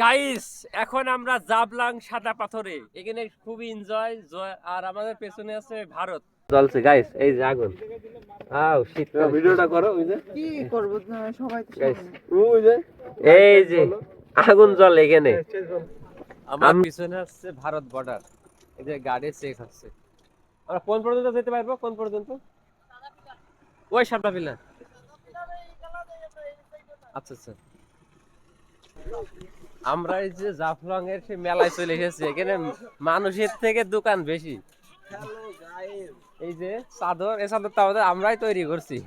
Guys, এখন আমরা জাবলাং সাদা পাথরে। এখানে খুবই এনজয়। আর আমাদের পেছনে আছে ভারত চলছে। গাইস, এই যে আগুন। শীত ভিডিওটা করো। ওই যে কি করব, সবাই তো গাইস, সামনে। ওই যে এই যে আগুন জ্বলে এখানে। আমার পিছনে আছে ভারত বর্ডার। এই যে গাড়ি চেক হচ্ছে। আমরা কোন পর্যন্ত যেতে পারবো? কোন পর্যন্ত? ওই সাদা পিলার। আচ্ছা আচ্ছা। আমরা এই যে জাফলং এর সেই মেলায় চলে এসেছি। এখানে মানুষের থেকে দোকান বেশি। এই যে চাদর, এই চাদরটা আমাদের আমরাই তৈরি করছি।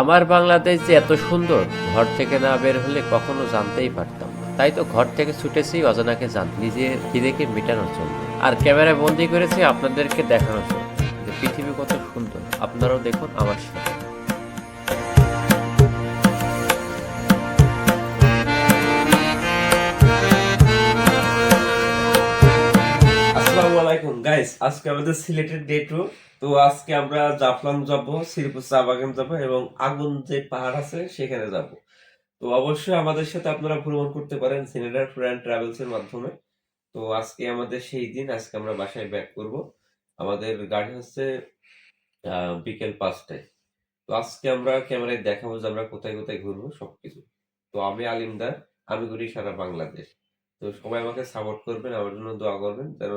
আমার বাংলাদেশ যে এত সুন্দর, ঘর থেকে না বের হলে কখনো জানতেই পারতাম না। তাই তো ঘর থেকে ছুটেছি অজানাকে নিজের খিদেকে মেটানোর জন্য। আর ক্যামেরায় বন্দি করেছি আপনাদেরকে দেখানোর জন্য যে পৃথিবী কত সুন্দর। আপনারাও দেখুন আমার সাথে। আসসালামু আলাইকুম গাইস, আজকে আমাদের সিলেটের ডে 2। তো আজকে আমরা জাফলং যাব, শ্রীপুর চা বাগান যাব এবং আগুন যে পাহাড় আছে সেখানে যাব। তো অবশ্যই আমাদের সাথে আপনারা ভ্রমণ করতে পারেন সিনেটার ফ্রেন্ড ট্রাভেলস এর মাধ্যমে। তো আজকে আমাদের সেই দিন, আজকে আমরা বাসায় ব্যাক করব। আমাদের গাড়ি হচ্ছে বিকেল 5টায়। তো আজকে আমরা ক্যামেরায় দেখাবো যে আমরা কোথায় কোথায় ঘুরবো সবকিছু। তো আমি আলিমদার, আমি ঘুরি সারা বাংলাদেশ। তো সবাই আমাকে সাপোর্ট করবেন, আমার জন্য দোয়া করবেন যেন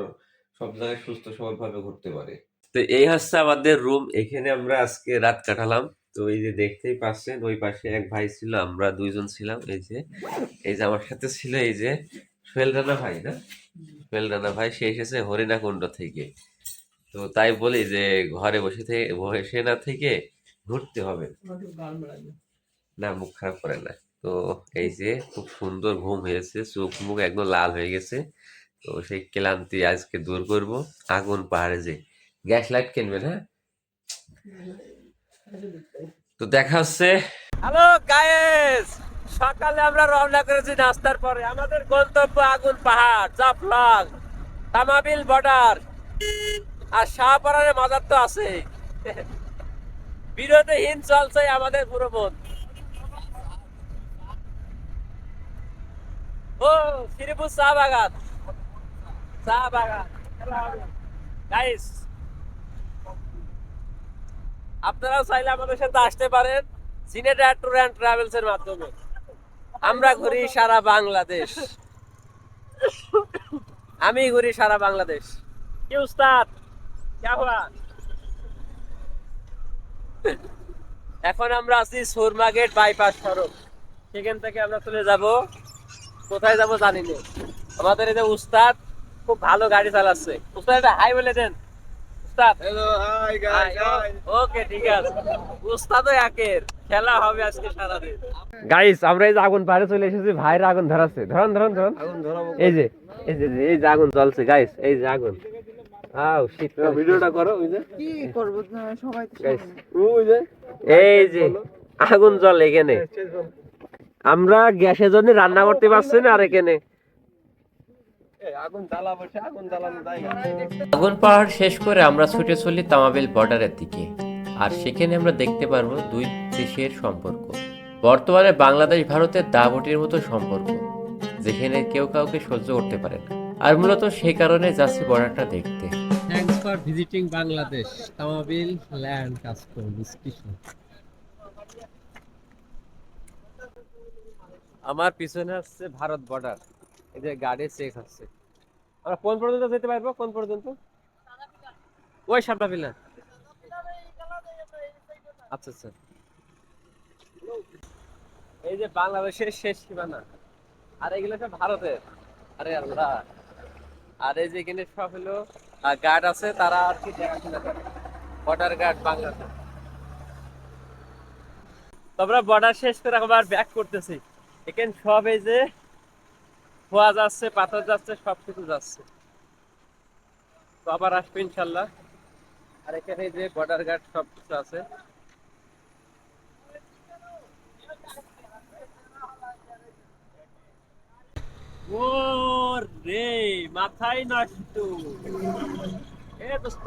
সব জায়গায় সুস্থ সবল ভাবে ঘুরতে পারে। তো এই হচ্ছে আমাদের রুম, এখানে আমরা আজকে রাত কাটালাম। তো এই যে দেখতেই পাচ্ছেন, ওই পাশে এক ভাই ছিল, আমরা দুইজন ছিলাম। এই যে আমার সাথে ছিল এই যে সোহেল রানা ভাই, না সোহেল রানা ভাই, সে এসেছে হরিণাকুণ্ড থেকে। তো তাই বলি যে ঘরে বসে না থেকে ঘুরতে হবে। না, মুখ খারাপ করে না। তো এই যে খুব সুন্দর ঘুম হয়েছে, চোখ মুখ একদম লাল হয়ে গেছে। তো সেই ক্লান্তি আজকে দূর করব। আগুন পাহাড়ে যে গ্যাস লাইট কিনবেন, হ্যাঁ? তো দেখা হচ্ছে। হ্যালো গাইস, সকালে আমরা রওনা করেছি নাস্তার পরে। আমাদের গন্তব্য আগুন পাহাড়, জাফলং, তামাবিল বর্ডার আর শাহপাড়ার মাজার তো আছে। বিরতিহীন চলছে আমাদের ভ্রমণ। ও শ্রীপুর চা বাগান, চা বাগান। গাইস, আপনারাও চাইলে আমাদের সাথে আসতে পারেন সিনেটার ট্যুর অ্যান্ড ট্রাভেলস এর মাধ্যমে। আমরা ঘুরি সারা বাংলাদেশ। আমি ঘুরি সারা বাংলাদেশ। কি উস্তাদ, क्या हुआ? এখন আমরা আছি সুরমা গেট বাইপাস সড়ক। সেখান থেকে আমরা চলে যাব, কোথায় যাব জানি না। আমাদের এই যে উস্তাদ খুব ভালো গাড়ি চালাচ্ছে। উস্তাদ একটা হাই বলে দেন। উস্তাদ, হ্যালো, হাই গাইস। ওকে, ঠিক আছে। উস্তাদও একের খেলা হবে আজকে সারাদিন। গাইস, আমরা এই যে আগুন পাহাড়ে চলে এসেছি। ভাইরা আগুন ধরাচ্ছে। ধরুন ধরুন ধরুন। আগুন ধরাবো। এই যে আগুন জ্বলছে গাইস, এই যে আগুন। শীত ভিডিওটা করো। ওই যে কি করব, সবাই তো গাইস, সামনে। ওই যে এই যে আগুন জ্বলে এখানে। আমরা গ্যাসের জন্য রান্না করতে পারছি না। আর এখানে আগুন পাহাড় শেষ করে আমরা ছুটে চলি তামাবিল বর্ডারের দিকে। আর সেখানে আমরা দেখতে পারবো দুই দেশের সম্পর্ক। বর্তমানে বাংলাদেশ ভারতের দাবটির মতো সম্পর্ক, যেখানে কেউ কাউকে সহ্য করতে পারে না। আর মূলত সেই কারণে যাচ্ছি বর্ডারটা দেখতে। Thanks for visiting Bangladesh, Tamabil land custom station. আমার পিছনে আসছে ভারত বর্ডার। এই যে গাড়ি চেক হচ্ছে। আমরা কোন পর্যন্ত যেতে পারবো? কোন পর্যন্ত? ওই সাতটা পিলার। আচ্ছা আচ্ছা। এই যে বাংলাদেশের শেষ সীমানা, আর এগুলো সব ভারতের। আরে আল্লাহ। আর এই যে এখানে সব হলো গার্ড আছে, তারা আর কি দেখাশোনা করে। Border guard Bangladesh. তো আমরা বর্ডার শেষ করে আবার ব্যাক করতেছি। এখানে সব এই যে খোয়া যাচ্ছে, পাথর যাচ্ছে, সবকিছু যাচ্ছে। তো আবার আসবে ইনশাল্লাহ। আর এখানে যে বর্ডার গার্ড সবকিছু আছে। ও রে, মাথায় নষ্ট। এ দোস্ত,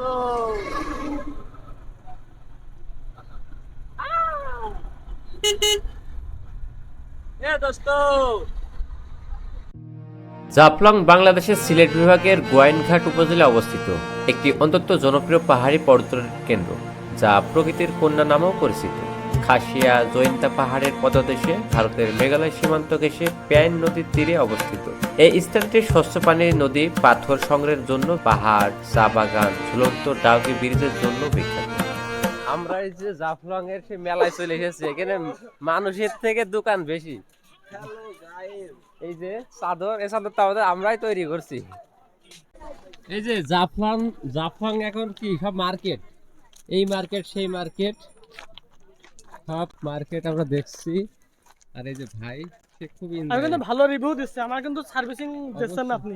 এ দোস্ত, জাফলং বাংলাদেশের সিলেট বিভাগের গোয়াইনঘাট উপজেলায় অবস্থিত একটি অত্যন্ত জনপ্রিয় পাহাড়ি পর্যটন কেন্দ্র, যা প্রকৃতির কন্যা নামেও পরিচিত। খাসিয়া জৈন্তা পাহাড়ের পদদেশে ভারতের মেঘালয় সীমান্ত ঘেঁষে প্যাইন নদীর তীরে অবস্থিত। এই স্থানটি স্বচ্ছ পানির নদী, পাথর সংগ্রহের জন্য, পাহাড়, চা বাগান, ঝুলন্ত ডাউকি ব্রিজের জন্য বিখ্যাত। আমরা এই যে জাফলং এর সেই মেলায় চলে এসেছি, এখানে মানুষের থেকে দোকান বেশি। এই যে চাদর, এই চাদরটা আমাদের আমরাই তৈরি করছি। এই যে জাফলং এখন কি সব মার্কেট, এই মার্কেট সেই মার্কেট, সব মার্কেট আমরা দেখছি। আর এই যে ভাই, সে খুবই আমি কিন্তু ভালো রিভিউ দিচ্ছি, আমার কিন্তু সার্ভিসিং দিচ্ছেন না আপনি।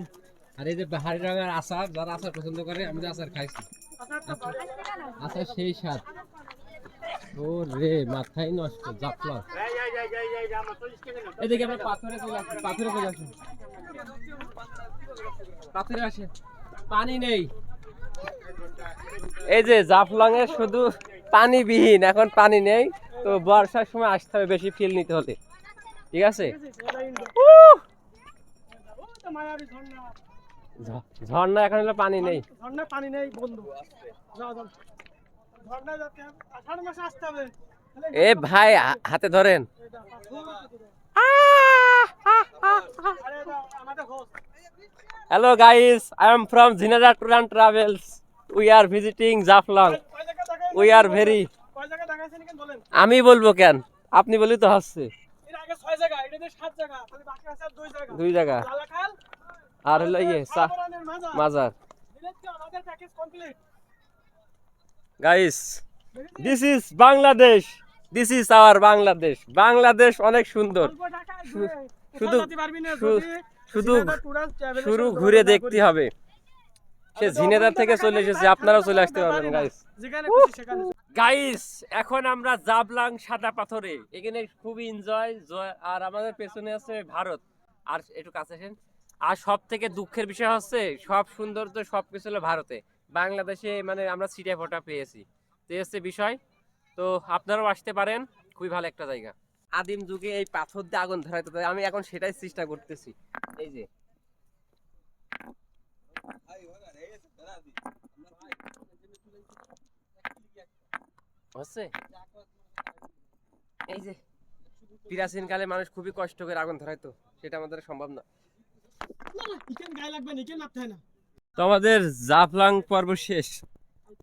আর এই যে বাহারি রঙের আচার, যারা আচার পছন্দ করে, আমি তো আচার খাইছি। আচার সেই স্বাদ, ও রে মাথায় নষ্ট। জাফলং এদিকে আমরা পাথরে চলে আসি, পাথরে আসে, পানি নেই। এই যে জাফলং এর শুধু পানিবিহীন, এখন পানি নেই, তো বর্ষার সময় আসতে হবে বেশি ফিল নিতে হলে। ঠিক আছে, ঝর্ণা এখন হলো পানি নেই, ঝর্ণায় পানি নেই বন্ধু। ঝর্ণায় যেতে হবে, আষাঢ় মাসে আসতে হবে। এ ভাই হাতে ধরেন। Hello guys, I am from Zinada Tour and Travels. We are visiting Jaflong. We are very. কয় জায়গা দেখাইছেন কেন বলেন? আমি বলবো কেন, আপনি বলি তো হচ্ছে। এর আগে 6 জায়গা, এটাতে 7 জায়গা, তাহলে বাকি আছে আর 2 জায়গা। 2 জায়গা লালাখাল আর হলো ইয়ে সাবরানের মাজার। মাজার। দিলেতে আমাদের package complete. Guys, this is Bangladesh. This is our Bangladesh. Bangladesh অনেক সুন্দর, অল্প টাকা শুধু যেতে পারবি না শু- যদি শুধু ঝিনাইদহ tour and travel-এর শুরু সাথে ঘুরে যোগাযোগ দেখতে করিস। হবে। সে ঝিনেদার থেকে চলে এসেছে, আপনারাও চলে আসতে পারবেন গাইস। যেখানে খুশি সেখানে। গাইস, এখন আমরা জাফলং সাদা পাথরে, এখানে খুবই এনজয়। আর আমাদের পেছনে আছে ভারত, আর একটু কাছে আসেন। আর সব থেকে দুঃখের বিষয় হচ্ছে, সব সৌন্দর্য সবকিছু হলো ভারতে, বাংলাদেশে মানে আমরা ছিটে ফোটা পেয়েছি। তো এই হচ্ছে বিষয়। তো আপনারাও আসতে পারেন, খুবই ভালো একটা জায়গা। আদিম যুগে এই পাথর দিয়ে আগুন ধরাইতে হতো, আমি এখন সেটাই চেষ্টা করতেছি। এই যে হচ্ছে, এই যে প্রাচীন কালে মানুষ খুবই কষ্ট করে আগুন ধরাইতো, সেটা আমাদের সম্ভব না। ইকেন গায়ে লাগবে না, ইকেন মারতে হয় না। তো আমাদের জাফলং পর্ব শেষ।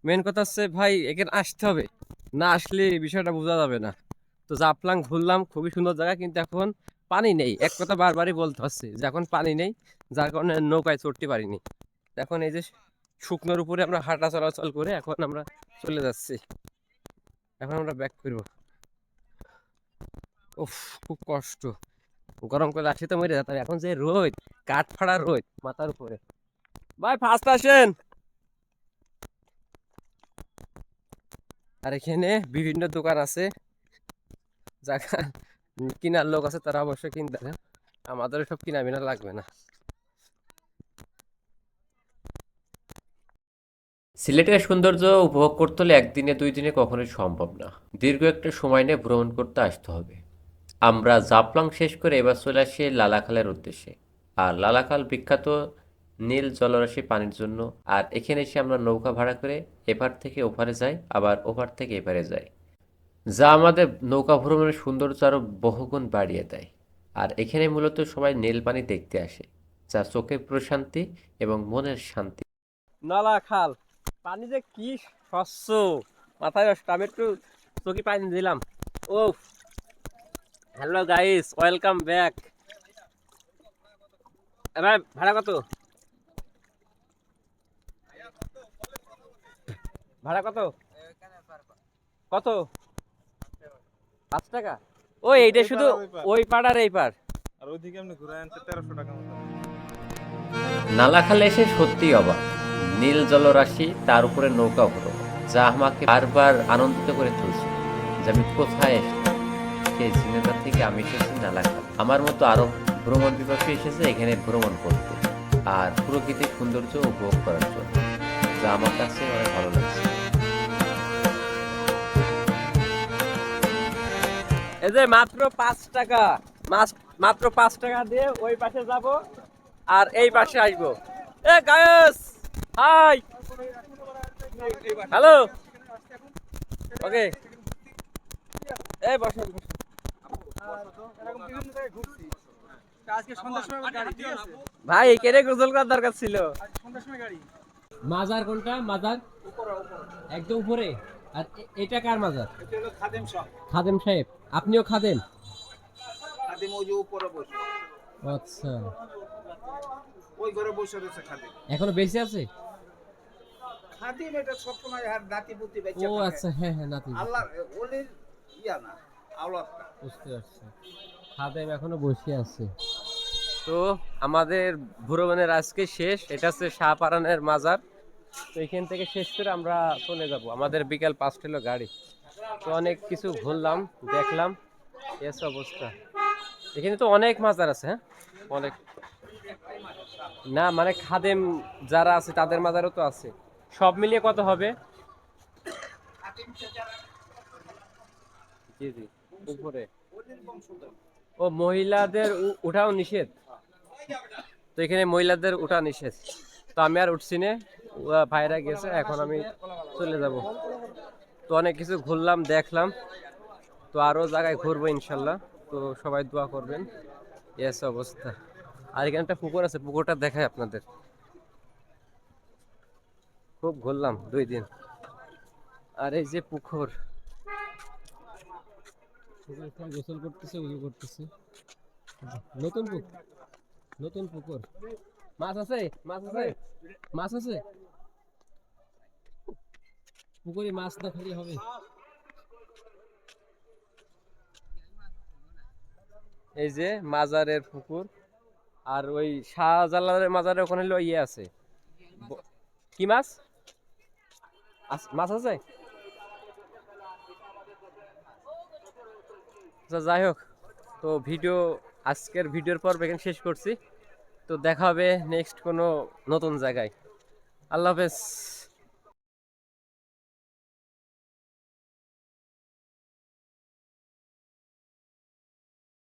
মেন কথা হচ্ছে ভাই, এখানে আসতে হবে, না আসলে বিষয়টা বোঝা যাবে না। তো জাফলং ঘুরলাম, খুবই সুন্দর জায়গা, কিন্তু এখন পানি নেই। এক কথা বারবারই বলতে হচ্ছে যে এখন পানি নেই, যার কারণে নৌকায় চড়তে পারিনি। এখন এই যে শুকনোর উপরে আমরা হাঁটা চলাচল করে এখন আমরা চলে যাচ্ছি। এখন আমরা ব্যাক করবো। উফ, খুব কষ্ট, গরম করে আসি তো মরে যেতাম। এখন যে রোদ, কাঠ ফাড়া রোদ মাথার উপরে। ভাই ফার্স্ট আসেন। আর এখানে বিভিন্ন দোকান আছে, জায়গা কিনার লোক আছে, তারা অবশ্যই কিনতে পারেন। আমাদের সব কিনা বিনা লাগবে না। সিলেটের সৌন্দর্য উপভোগ করতে হলে একদিনে 2 দিনে কখনোই সম্ভব না, দীর্ঘ একটা সময় নিয়ে ভ্রমণ করতে আসতে হবে। আমরা জাফলং শেষ করে এবার চলে আসি লালাখালের উদ্দেশ্যে। আর লালাখাল বিখ্যাত নীল জলরাশি পানির জন্য। আর এখানে এসে আমরা নৌকা ভাড়া করে এপার থেকে ওপারে যাই, আবার ওপার থেকে এপারে যাই, যা আমাদের নৌকা ভ্রমণের সৌন্দর্য আরও বহুগুণ বাড়িয়ে দেয়। আর এখানে মূলত সবাই নীল পানি দেখতে আসে, যা চোখের প্রশান্তি এবং মনের শান্তি। নালাখাল পানি যে কি স্বচ্ছ, মাথায় নষ্ট। আমি একটু চোখে পানি দিলাম। ও হ্যালো গাইস, ওয়েলকাম ব্যাক। এবার ভাড়া কত? ভাড়া কত? কত? 5 টাকা? ও এইটা শুধু ওই পাড় আর এই পাড়। আর ওইদিকে আপনি ঘুরে আনতে 1300 টাকা মতো। নালাখালে এসে সত্যিই অবাক, নীল জলরাশি, তার উপরে নৌকা ভ্রমণ, যা আমাকে বারবার আনন্দিত করে তুলছে যে আমি কোথায় এসেছি। সেই ঝিনেদার থেকে আমি এসেছি নালাখাল। আমার মতো আরো ভ্রমণ পিপাসু এসেছে এখানে ভ্রমণ করতে আর প্রকৃতির সৌন্দর্য উপভোগ করার জন্য, যা আমার কাছে অনেক ভালো লাগছে। এই যে মাত্র 5 টাকা, মাত্র 5 টাকা দিয়ে ওই পাশে যাব আর এই পাশে আসবো। এ গায়েস, হাই, হ্যালো, ওকে, এই বসো। আজকে সন্ধ্যার সময় গাড়ি ঠিক আছে ভাই কেনে গোসল করার দরকার ছিল। সন্ধ্যার সময় গাড়ি মাজার কোনটা? মাজার একদম উপরে। আর এটা কার মাজার? এটা হলো খাদেম সাহেব খাদেম সাহেব। আপনিও খাদেম? খাদেম ওই যে উপরে বসে আচ্ছা, ওই ঘরে বসে রয়েছে খাদেম এখনো বেঁচে আছে? খাদেম এটা সবসময় আর নাতিপুতি ও বেঁচে আচ্ছা, হ্যাঁ হ্যাঁ, নাতি। আল্লাহ ওলির ইয়া না আওলাদটা বুঝতে পারছি, খাদেম এখনো বসে আছে। তো আমাদের ভ্রমণের আজকে শেষ। এটা হচ্ছে শাহপারানের মাজার। তো এখান থেকে শেষ করে আমরা চলে যাব। আমাদের বিকাল 5টা হলো গাড়ি। তো অনেক কিছু ঘুরলাম, দেখলাম, এস অবস্থা। এখানে তো অনেক মাজার আছে, হ্যাঁ অনেক। না মানে খাদেম যারা আছে তাদের মাজারও তো আছে। সব মিলিয়ে কত হবে? জি জি, উপরে। ও মহিলাদের উঠাও নিষেধ। তো এখানে মহিলাদের উঠা নিষেধ। তো আমি আর উঠছি না, ভাইরা গেছে, এখন আমি চলে যাব। তো অনেক কিছু ঘুরলাম, দেখলাম। তো আরো জায়গায় ঘুরবো ইনশাল্লাহ। তো সবাই দোয়া করবেন। এস অবস্থা। আর এখানে একটা পুকুর আছে, পুকুরটা দেখায় আপনাদের। খুব ঘুরলাম 2 দিন। আর এই যে পুকুর, গোসল করতেছে, উজু করতেছে। নতুন পুকুর, নতুন পুকুর। মাছ আছে, মাছ আছে, মাছ আছে পুকুরে। মাছ না খালি হবে। এই যে মাজারের পুকুর। আর ওই শাহজালালের মাজারের ওখানে হলো ইয়ে আছে। কি মাছ? মাছ আছে। আচ্ছা যাই হোক, তো আজকের ভিডিওর পর এখানে শেষ করছি। তো দেখা হবে নেক্সট কোনো নতুন জায়গায়। আল্লাহ হাফেজ।